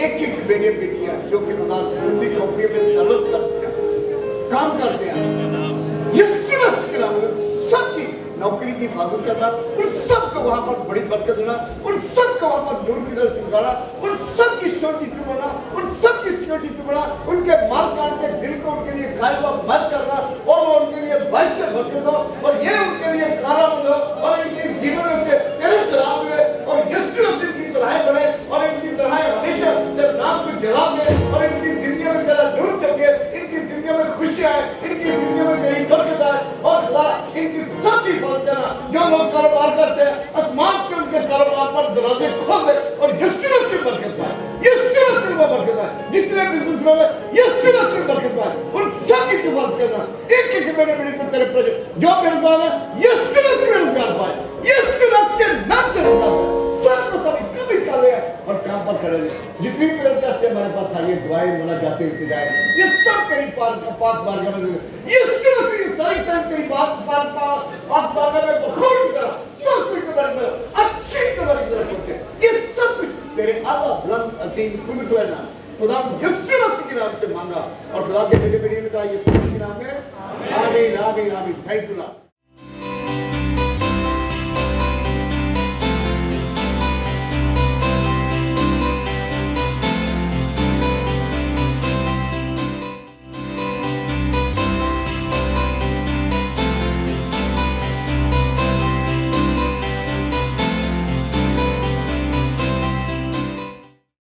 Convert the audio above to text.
एक एक बेटे बेटियां जो कि दूसरी कंपनी में सर्विस करते हैं, काम करते हैं, यीशु मसीह के नाम में सबकी नौकरी की हिफाजत करना, उन सबको वहां पर बड़ी बरकत देना, उन सबको वहां पर नूर की तरफ चिपकाना, उन सबकी सिक्योरिटी बनाना, उन सबकी सिक्योरिटी बनाना, उनके माल काट के दिल को उनके लिए गायब मत करना, और वो उनके लिए बस से बरकत हो, और ये उनके लिए कारामद हो, और इनके जीवन में से तेरे चलाव हुए, और यीशु मसीह की तरह बढ़े, और इनकी तरह हमेशा तेरे नाम को जला दे, और इनकी जिंदगी में तेरा नूर चमके, इनकी जिंदगी में खुशी आए, इनकी जिंदगी में तेरी बरकत आए, और खुदा इनकी सबकी बात करना। जो लोग कारोबार करते हैं, आसमान से उनके कारोबार पर दरवाजे खोल दे, और यीशु मसीह बरकत पाए, यीशु मसीह को बरकत पाए, जितने बिजनेस में यीशु मसीह बरकत पाए, उन सबकी की बात करना। एक एक बेटे बेटी को तेरे प्रति जो बेरोजगार है, यीशु मसीह रोजगार पाए, यीशु मसीह के नाम से रोजगार पाए, सबको सभी कभी कर ले और काम पर खड़े रहे। जितनी भी लड़कियां से हमारे पास आई है, दुआएं मुलाकातें होती जाए, ये सब तेरी पाक बारगाह में यीशु मसीह सारी तेरी पाक बारगाह में बखूर की तरह सब कुछ तुम्हारी तरफ अच्छी तुम्हारी तरफ होते, ये सब कुछ तेरे आला बुलंद असीम कुदरत वाले नाम खुदा यीशु मसीह के नाम से मांगा, और खुदा के बेटे बेटियों ने कहा यीशु मसीह के नाम में आमीन आमीन आमीन। Thank you Lord.